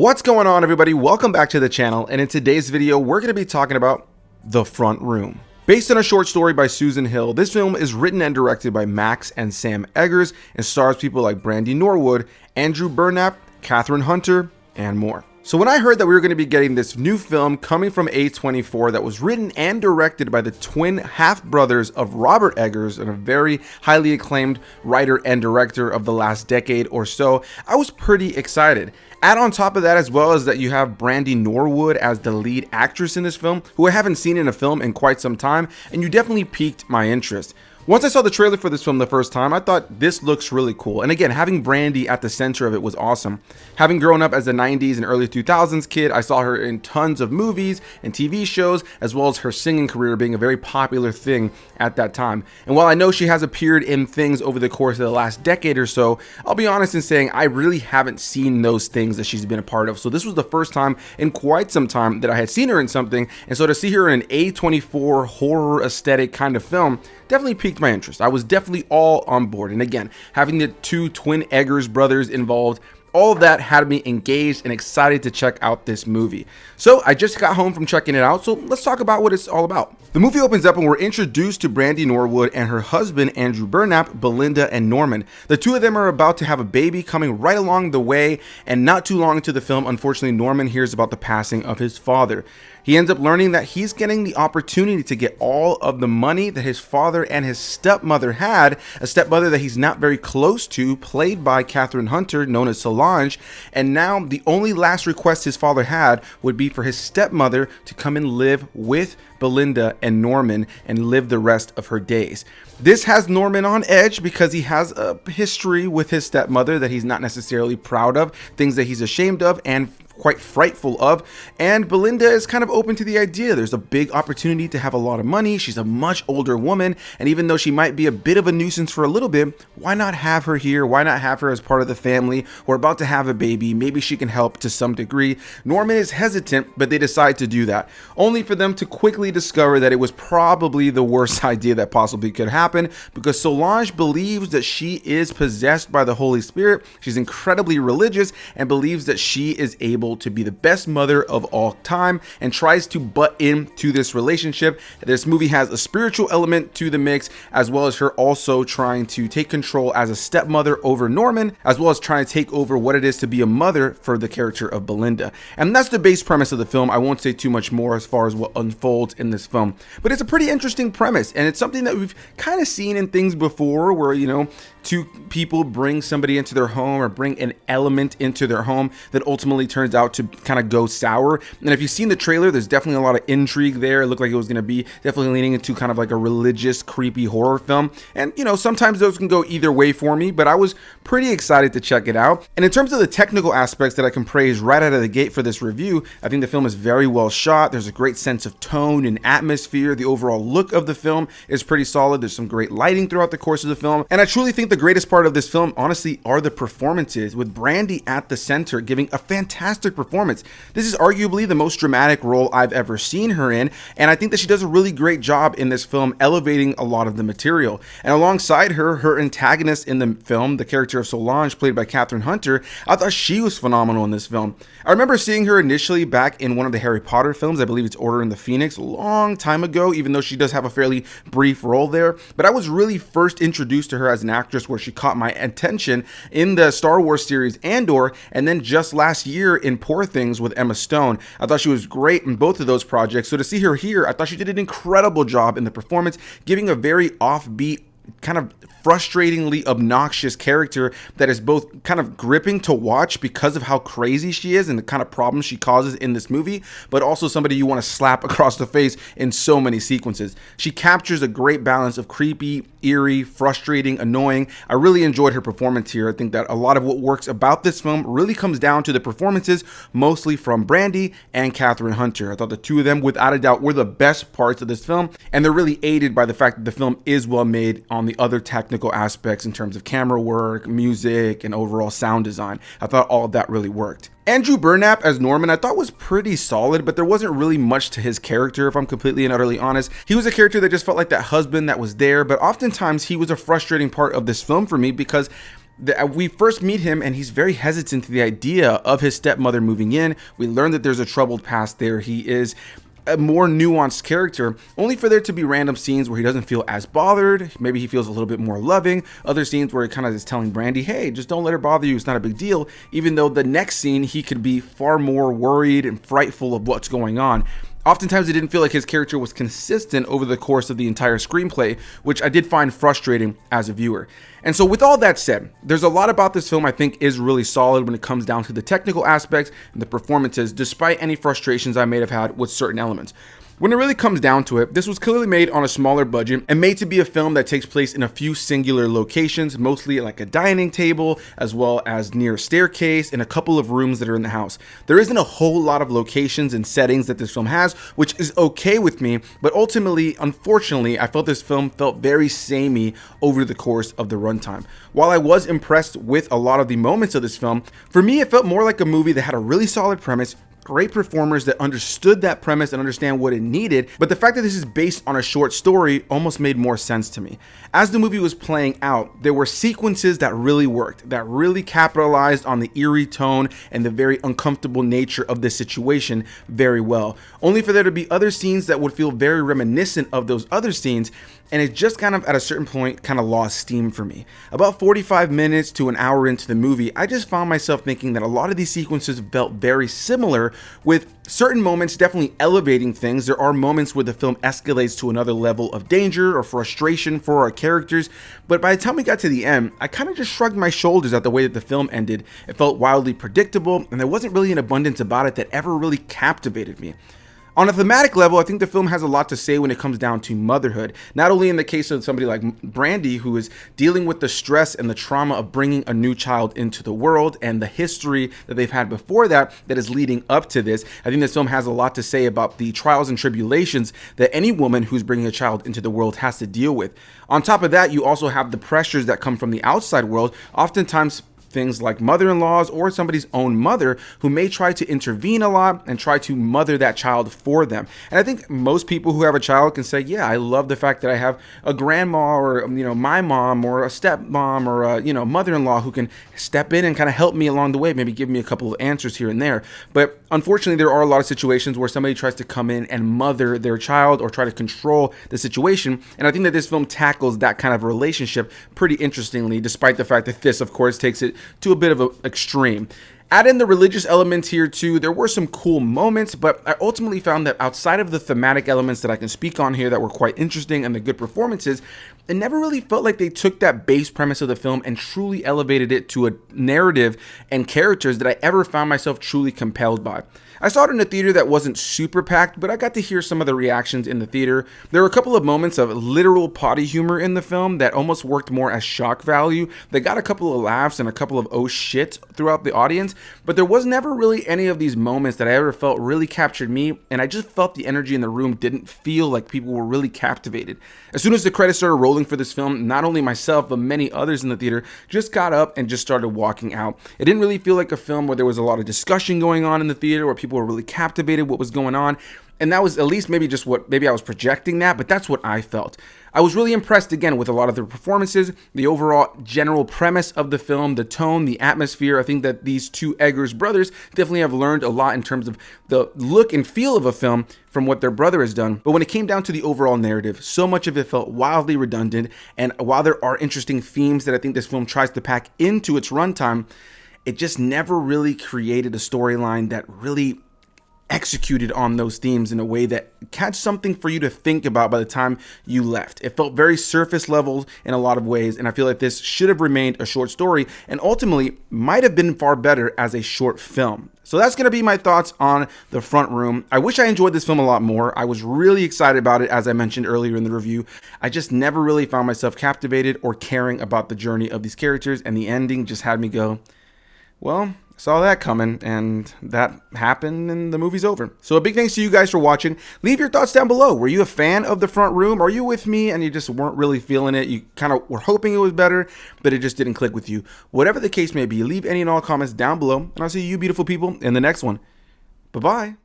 What's going on, everybody? Welcome back to the channel, and in today's video we're going to be talking about The Front Room. Based on a short story by Susan Hill, this film is written and directed by Max and Sam Eggers and stars people like Brandy Norwood, Andrew Burnap, Kathryn Hunter, and more. So when I heard that we were going to be getting this new film coming from A24 that was written and directed by the twin half-brothers of Robert Eggers, and a very highly acclaimed writer and director of the last decade or so, I was pretty excited. Add on top of that as well as that you have Brandy Norwood as the lead actress in this film, who I haven't seen in a film in quite some time, and you definitely piqued my interest. Once I saw the trailer for this film the first time, I thought this looks really cool. And again, having Brandy at the center of it was awesome. Having grown up as a 90s and early 2000s kid, I saw her in tons of movies and TV shows, as well as her singing career being a very popular thing at that time. And while I know she has appeared in things over the course of the last decade or so, I'll be honest in saying I really haven't seen those things that she's been a part of. So this was the first time in quite some time that I had seen her in something. And so to see her in an A24 horror aesthetic kind of film definitely piqued my interest. I was definitely all on board. And again, having the two twin Eggers brothers involved, all of that had me engaged and excited to check out this movie. So I just got home from checking it out, so let's talk about what it's all about. The movie opens up and we're introduced to Brandy Norwood and her husband Andrew Burnap, Belinda, and Norman. The two of them are about to have a baby coming right along the way, and not too long into the film, unfortunately, Norman hears about the passing of his father. He ends up learning that he's getting the opportunity to get all of the money that his father and his stepmother had, a stepmother that he's not very close to, played by Kathryn Hunter, known as Solange, and now the only last request his father had would be for his stepmother to come and live with Belinda and Norman and live the rest of her days. This has Norman on edge because he has a history with his stepmother that he's not necessarily proud of, things that he's ashamed of and quite frightful of, and Belinda is kind of open to the idea. There's a big opportunity to have a lot of money. She's a much older woman, and even though she might be a bit of a nuisance for a little bit, why not have her here? Why not have her as part of the family? We're about to have a baby. Maybe she can help to some degree. Norman is hesitant, but they decide to do that, only for them to quickly discover that it was probably the worst idea that possibly could happen, because Solange believes that she is possessed by the Holy Spirit. She's incredibly religious and believes that she is able to be the best mother of all time, and tries to butt into this relationship. This movie has a spiritual element to the mix, as well as her also trying to take control as a stepmother over Norman, as well as trying to take over what it is to be a mother for the character of Belinda. And that's the base premise of the film. I won't say too much more as far as what unfolds in this film, but it's a pretty interesting premise, and it's something that we've kind of seen in things before where, you know, two people bring somebody into their home or bring an element into their home that ultimately turns out to kind of go sour. And if you've seen the trailer, there's definitely a lot of intrigue there. It looked like it was going to be definitely leaning into kind of like a religious, creepy horror film. And, you know, sometimes those can go either way for me, but I was pretty excited to check it out. And in terms of the technical aspects that I can praise right out of the gate for this review, I think the film is very well shot. There's a great sense of tone and atmosphere. The overall look of the film is pretty solid. There's some great lighting throughout the course of the film. And I truly think the greatest part of this film, honestly, are the performances, with Brandy at the center giving a fantastic performance. This is arguably the most dramatic role I've ever seen her in, and I think that she does a really great job in this film elevating a lot of the material. And alongside her, her antagonist in the film, the character of Solange, played by Kathryn Hunter, I thought she was phenomenal in this film. I remember seeing her initially back in one of the Harry Potter films. I believe it's Order in the Phoenix, a long time ago, even though she does have a fairly brief role there. But I was really first introduced to her as an actress where she caught my attention in the Star Wars series Andor, and then just last year in Poor Things with Emma Stone. I thought she was great in both of those projects. So to see her here, I thought she did an incredible job in the performance, giving a very offbeat, kind of frustratingly obnoxious character that is both kind of gripping to watch because of how crazy she is and the kind of problems she causes in this movie, but also somebody you want to slap across the face in so many sequences. She captures a great balance of creepy, eerie, frustrating, annoying. I really enjoyed her performance here. I think that a lot of what works about this film really comes down to the performances, mostly from Brandy and Kathryn Hunter. I thought the two of them, without a doubt, were the best parts of this film, and they're really aided by the fact that the film is well made on the other technical aspects in terms of camera work, music, and overall sound design. I thought all of that really worked. Andrew Burnap as Norman I thought was pretty solid, but there wasn't really much to his character, if I'm completely and utterly honest. He was a character that just felt like that husband that was there, but oftentimes he was a frustrating part of this film for me because We first meet him and he's very hesitant to the idea of his stepmother moving in. We learn that there's a troubled past there. He is a more nuanced character, only for there to be random scenes where he doesn't feel as bothered. Maybe he feels a little bit more loving. Other scenes where he kind of is telling Brandy, hey, just don't let her bother you, it's not a big deal, even though the next scene he could be far more worried and frightful of what's going on. Oftentimes it didn't feel like his character was consistent over the course of the entire screenplay, which I did find frustrating as a viewer. And so with all that said, there's a lot about this film I think is really solid when it comes down to the technical aspects and the performances, despite any frustrations I may have had with certain elements. When it really comes down to it, this was clearly made on a smaller budget and made to be a film that takes place in a few singular locations, mostly like a dining table, as well as near a staircase and a couple of rooms that are in the house. There isn't a whole lot of locations and settings that this film has, which is okay with me, but ultimately, unfortunately, I felt this film felt very samey over the course of the runtime. While I was impressed with a lot of the moments of this film, for me it felt more like a movie that had a really solid premise, great performers that understood that premise and understand what it needed, but the fact that this is based on a short story almost made more sense to me. As the movie was playing out, there were sequences that really worked, that really capitalized on the eerie tone and the very uncomfortable nature of this situation very well, only for there to be other scenes that would feel very reminiscent of those other scenes, and it just kind of at a certain point kind of lost steam for me. About 45 minutes to an hour into the movie, I just found myself thinking that a lot of these sequences felt very similar, with certain moments definitely elevating things. There are moments where the film escalates to another level of danger or frustration for our characters, but by the time we got to the end, I kind of just shrugged my shoulders at the way that the film ended. It felt wildly predictable, and there wasn't really an abundance about it that ever really captivated me. On a thematic level, I think the film has a lot to say when it comes down to motherhood, not only in the case of somebody like Brandy, who is dealing with the stress and the trauma of bringing a new child into the world and the history that they've had before that is leading up to this. I think this film has a lot to say about the trials and tribulations that any woman who's bringing a child into the world has to deal with. On top of that, you also have the pressures that come from the outside world, oftentimes things like mother-in-laws or somebody's own mother who may try to intervene a lot and try to mother that child for them. And I think most people who have a child can say, yeah, I love the fact that I have a grandma or, my mom or a stepmom or a, mother-in-law who can step in and kind of help me along the way, maybe give me a couple of answers here and there. But unfortunately, there are a lot of situations where somebody tries to come in and mother their child or try to control the situation. And I think that this film tackles that kind of relationship pretty interestingly, despite the fact that this, of course, takes it to a bit of an extreme. Add in the religious elements here too. There were some cool moments, but I ultimately found that outside of the thematic elements that I can speak on here that were quite interesting and the good performances, it never really felt like they took that base premise of the film and truly elevated it to a narrative and characters that I ever found myself truly compelled by. I saw it in a theater that wasn't super packed, but I got to hear some of the reactions in the theater. There were a couple of moments of literal potty humor in the film that almost worked more as shock value. They got a couple of laughs and a couple of oh shit throughout the audience, but there was never really any of these moments that I ever felt really captured me, and I just felt the energy in the room didn't feel like people were really captivated. As soon as the credits started rolling for this film, not only myself, but many others in the theater just got up and just started walking out. It didn't really feel like a film where there was a lot of discussion going on in the theater, where people were really captivated what was going on. And that was at least maybe just what, maybe I was projecting that, but that's what I felt. I was really impressed again with a lot of the performances, the overall general premise of the film, the tone, the atmosphere. I think that these two Eggers brothers definitely have learned a lot in terms of the look and feel of a film from what their brother has done. But when it came down to the overall narrative, so much of it felt wildly redundant. And while there are interesting themes that I think this film tries to pack into its runtime, it just never really created a storyline that really executed on those themes in a way that had something for you to think about by the time you left. It felt very surface level in a lot of ways, and I feel like this should have remained a short story and ultimately might have been far better as a short film. So that's going to be my thoughts on The Front Room. I wish I enjoyed this film a lot more. I was really excited about it, as I mentioned earlier in the review. I just never really found myself captivated or caring about the journey of these characters, and the ending just had me go, well, saw that coming, and that happened, and the movie's over. So a big thanks to you guys for watching. Leave your thoughts down below. Were you a fan of The Front Room? Are you with me and you just weren't really feeling it? You kind of were hoping it was better, but it just didn't click with you. Whatever the case may be, leave any and all comments down below, and I'll see you beautiful people in the next one. Bye-bye.